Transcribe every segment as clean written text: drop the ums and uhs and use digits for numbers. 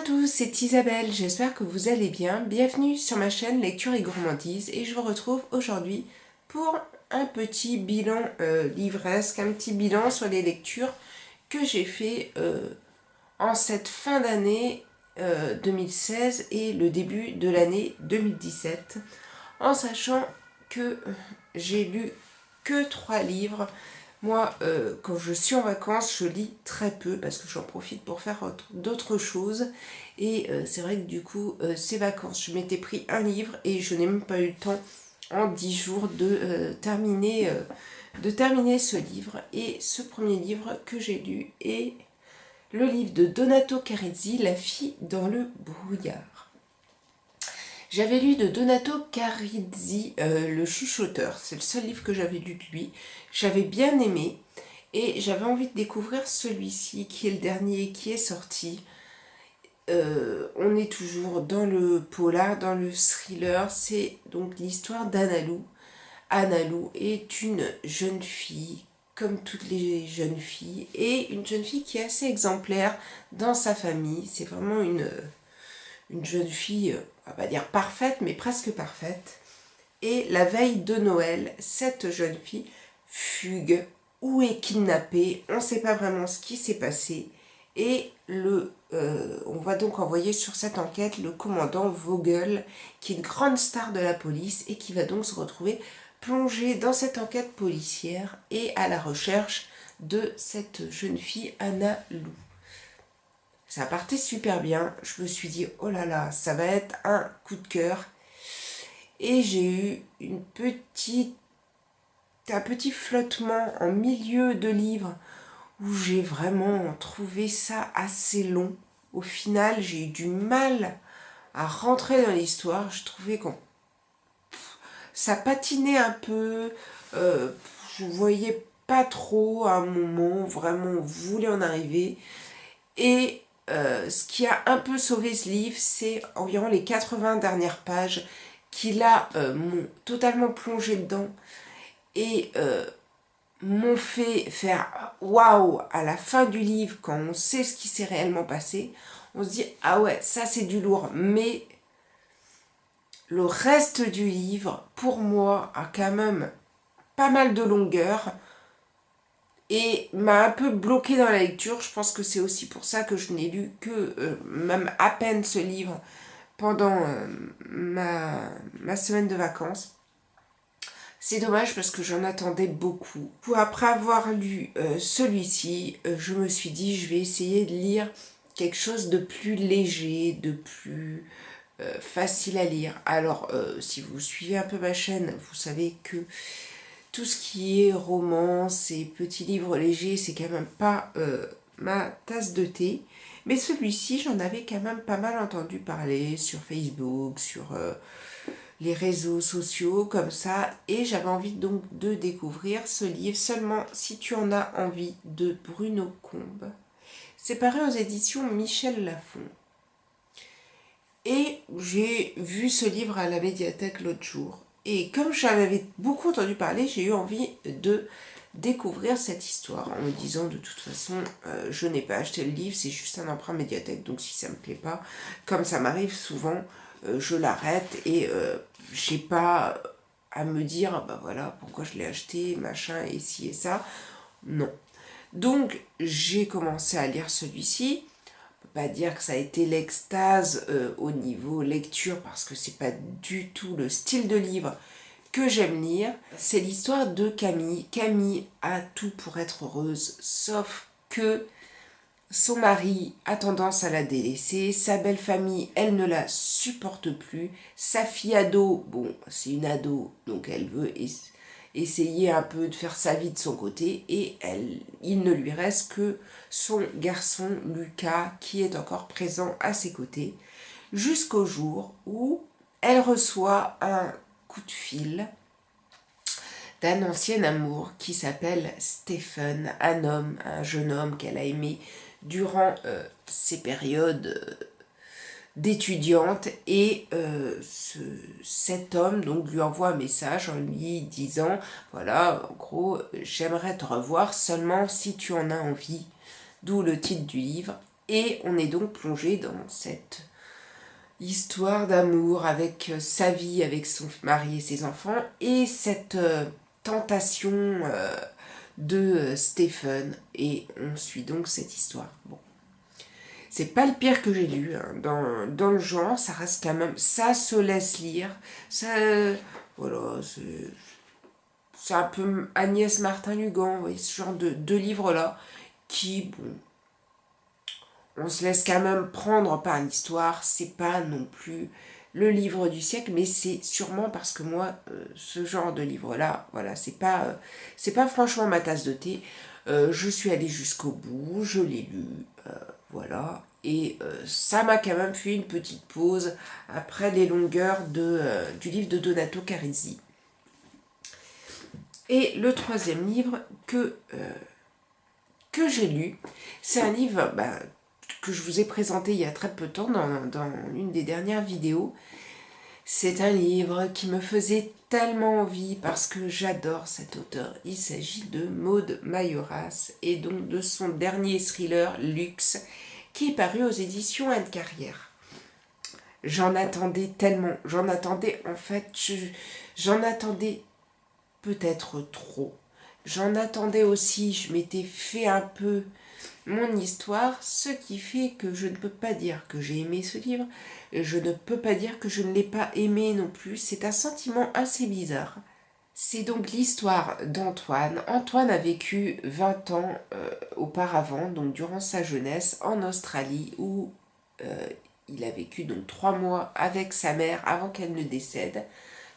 tous, c'est Isabelle, j'espère que vous allez bien. Bienvenue sur ma chaîne Lecture et Gourmandise et je vous retrouve aujourd'hui pour un petit bilan livresque, un petit bilan sur les lectures que j'ai fait en cette fin d'année 2016 et le début de l'année 2017, en sachant que j'ai lu que 3 livres. Moi, quand je suis en vacances, je lis très peu parce que j'en profite pour faire d'autres choses. Et c'est vrai que du coup, ces vacances, je m'étais pris un livre et je n'ai même pas eu le temps en 10 jours de terminer ce livre. Et ce premier livre que j'ai lu est le livre de Donato Carizzi, La fille dans le brouillard. J'avais lu de Donato Carizzi, Le chuchoteur. C'est le seul livre que j'avais lu de lui. J'avais bien aimé et j'avais envie de découvrir celui-ci qui est le dernier qui est sorti. On est toujours dans le polar, dans le thriller. C'est donc l'histoire d'Analou. Analou est une jeune fille, comme toutes les jeunes filles, et une jeune fille qui est assez exemplaire dans sa famille. C'est vraiment une jeune fille, on va pas dire parfaite, mais presque parfaite. Et la veille de Noël, cette jeune fille fugue ou est kidnappée. On ne sait pas vraiment ce qui s'est passé. Et on va donc envoyer sur cette enquête le commandant Vogel, qui est une grande star de la police et qui va donc se retrouver plongé dans cette enquête policière et à la recherche de cette jeune fille, Anna Lou. Ça partait super bien. Je me suis dit, oh là là, ça va être un coup de cœur. Et j'ai eu un petit flottement en milieu de livre où j'ai vraiment trouvé ça assez long. Au final, j'ai eu du mal à rentrer dans l'histoire. Je trouvais que ça patinait un peu. Je voyais pas trop à un moment vraiment où vous voulez en arriver. Et ce qui a un peu sauvé ce livre, c'est environ les 80 dernières pages qui là m'ont totalement plongé dedans et m'ont fait faire waouh à la fin du livre quand on sait ce qui s'est réellement passé. On se dit ah ouais, ça c'est du lourd, mais le reste du livre pour moi a quand même pas mal de longueur et m'a un peu bloqué dans la lecture. Je pense que c'est aussi pour ça que je n'ai lu que même à peine ce livre pendant ma semaine de vacances. C'est dommage parce que j'en attendais beaucoup. Après avoir lu celui-ci, je me suis dit je vais essayer de lire quelque chose de plus léger, de plus facile à lire. Alors si vous suivez un peu ma chaîne, vous savez que tout ce qui est romance et petits livres légers, c'est quand même pas ma tasse de thé. Mais celui-ci, j'en avais quand même pas mal entendu parler sur Facebook, sur les réseaux sociaux, comme ça. Et j'avais envie donc de découvrir ce livre, Seulement si tu en as envie, de Bruno Combe. C'est paru aux éditions Michel Lafon. Et j'ai vu ce livre à la médiathèque l'autre jour. Et comme j'en avais beaucoup entendu parler, j'ai eu envie de découvrir cette histoire en me disant de toute façon je n'ai pas acheté le livre, c'est juste un emprunt médiathèque, donc si ça me plaît pas, comme ça m'arrive souvent, je l'arrête et j'ai pas à me dire bah voilà pourquoi je l'ai acheté, machin et ci et ça. Non. Donc j'ai commencé à lire celui-ci. Pas dire que ça a été l'extase au niveau lecture parce que c'est pas du tout le style de livre que j'aime lire. C'est l'histoire de Camille. Camille a tout pour être heureuse, sauf que son mari a tendance à la délaisser, sa belle famille, elle ne la supporte plus, sa fille ado, bon, c'est une ado, donc elle veut essayer un peu de faire sa vie de son côté et il ne lui reste que son garçon Lucas qui est encore présent à ses côtés jusqu'au jour où elle reçoit un coup de fil d'un ancien amour qui s'appelle Stephen, un jeune homme qu'elle a aimé durant ses périodes d'étudiante et cet homme donc lui envoie un message en lui disant voilà en gros j'aimerais te revoir seulement si tu en as envie, d'où le titre du livre Et on est donc plongé dans cette histoire d'amour avec sa vie, avec son mari et ses enfants, et cette tentation de Stephen, et on suit donc cette histoire. Bon. C'est pas le pire que j'ai lu, hein. Dans le genre, ça reste quand même, ça se laisse lire, ça, voilà, c'est un peu Agnès Martin-Lugan, vous voyez, ce genre de livres-là, qui, bon, on se laisse quand même prendre par l'histoire, c'est pas non plus le livre du siècle, mais c'est sûrement parce que moi, ce genre de livre-là, voilà, c'est pas franchement ma tasse de thé. Je suis allée jusqu'au bout, je l'ai lu, voilà, et ça m'a quand même fait une petite pause après les longueurs du livre de Donato Carisi. Et le troisième livre que j'ai lu, c'est un livre que je vous ai présenté il y a très peu de temps dans une des dernières vidéos. C'est un livre qui me faisait tellement envie parce que j'adore cet auteur. Il s'agit de Maud Mayoras et donc de son dernier thriller Luxe qui est paru aux éditions Anne Carrière. J'en attendais tellement, j'en attendais en fait, j'en attendais peut-être trop. J'en attendais aussi, je m'étais fait un peu mon histoire, ce qui fait que je ne peux pas dire que j'ai aimé ce livre, et je ne peux pas dire que je ne l'ai pas aimé non plus, c'est un sentiment assez bizarre. C'est donc l'histoire d'Antoine. Antoine a vécu 20 ans auparavant, donc durant sa jeunesse, en Australie, où il a vécu donc 3 mois avec sa mère avant qu'elle ne décède.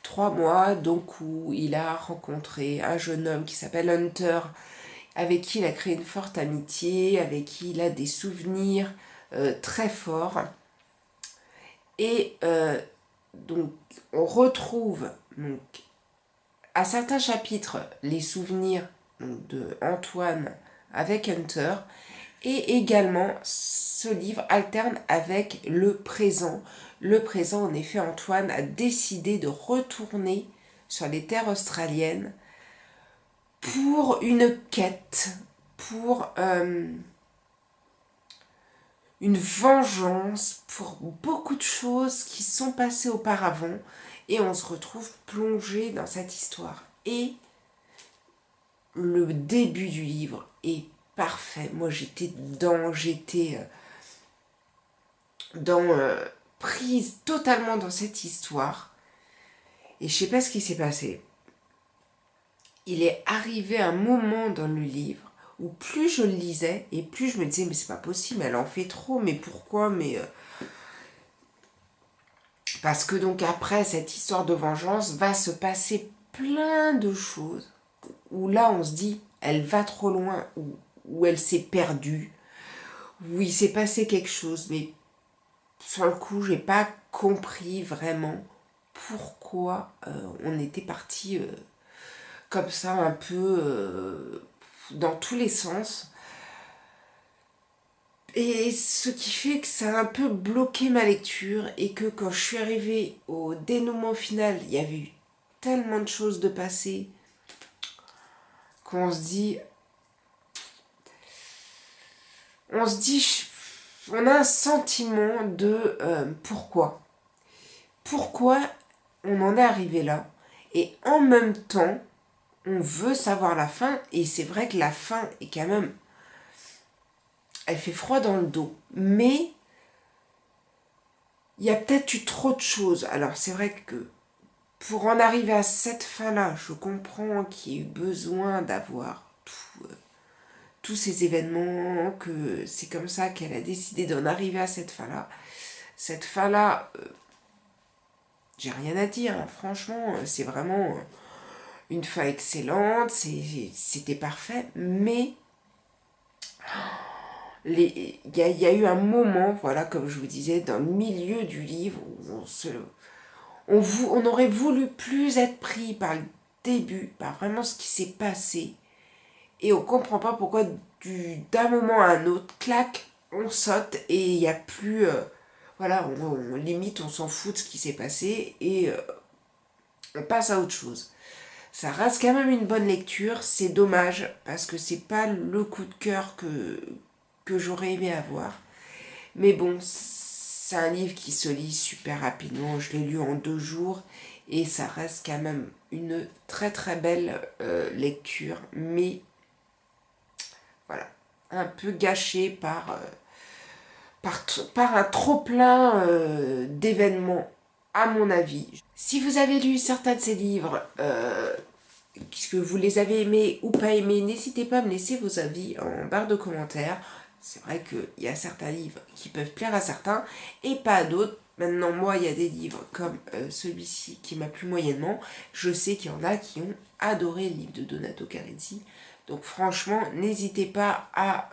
3 mois donc où il a rencontré un jeune homme qui s'appelle Hunter, avec qui il a créé une forte amitié, avec qui il a des souvenirs très forts. Et donc on retrouve donc, à certains chapitres les souvenirs donc, de Antoine avec Hunter, et également ce livre alterne avec le présent. Le présent, en effet, Antoine a décidé de retourner sur les terres australiennes pour une quête, pour une vengeance, pour beaucoup de choses qui sont passées auparavant, et on se retrouve plongé dans cette histoire. Et le début du livre est parfait. Moi j'étais prise totalement dans cette histoire, et je sais pas ce qui s'est passé. Il est arrivé un moment dans le livre où plus je le lisais et plus je me disais mais c'est pas possible, elle en fait trop, mais pourquoi, parce que donc après cette histoire de vengeance va se passer plein de choses où là on se dit elle va trop loin, où elle s'est perdue, où il s'est passé quelque chose, mais sur le coup j'ai pas compris vraiment pourquoi on était parti comme ça un peu dans tous les sens. Et ce qui fait que ça a un peu bloqué ma lecture, et que quand je suis arrivée au dénouement final, il y avait eu tellement de choses de passées qu'on se dit... On a un sentiment de pourquoi. Pourquoi on en est arrivé là. Et en même temps, on veut savoir la fin, et c'est vrai que la fin est quand même... Elle fait froid dans le dos, mais il y a peut-être eu trop de choses. Alors c'est vrai que pour en arriver à cette fin-là, je comprends qu'il y ait eu besoin d'avoir tous ces événements, que c'est comme ça qu'elle a décidé d'en arriver à cette fin-là. Cette fin-là, j'ai rien à dire, hein. Franchement, c'est vraiment une fin excellente, c'était parfait, mais il y a eu un moment, voilà, comme je vous disais, dans le milieu du livre, où on aurait voulu plus être pris par le début, par vraiment ce qui s'est passé, et on comprend pas pourquoi d'un moment à un autre, clac, on saute, et il n'y a plus... voilà, limite on s'en fout de ce qui s'est passé, et on passe à autre chose. Ça reste quand même une bonne lecture, c'est dommage, parce que c'est pas le coup de cœur que j'aurais aimé avoir. Mais bon, c'est un livre qui se lit super rapidement. Je l'ai lu en 2 jours et ça reste quand même une très très belle lecture. Mais voilà, un peu gâché par un trop-plein d'événements, à mon avis. Si vous avez lu certains de ces livres, que vous les avez aimés ou pas aimés, n'hésitez pas à me laisser vos avis en barre de commentaires. C'est vrai qu'il y a certains livres qui peuvent plaire à certains et pas à d'autres. Maintenant, moi, il y a des livres comme celui-ci qui m'a plu moyennement. Je sais qu'il y en a qui ont adoré le livre de Donato Carezzi. Donc franchement, n'hésitez pas à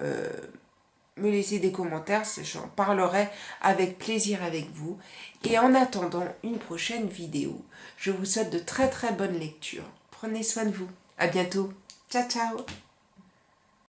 me laisser des commentaires, j'en parlerai avec plaisir avec vous. Et en attendant une prochaine vidéo, je vous souhaite de très très bonnes lectures. Prenez soin de vous. À bientôt. Ciao ciao.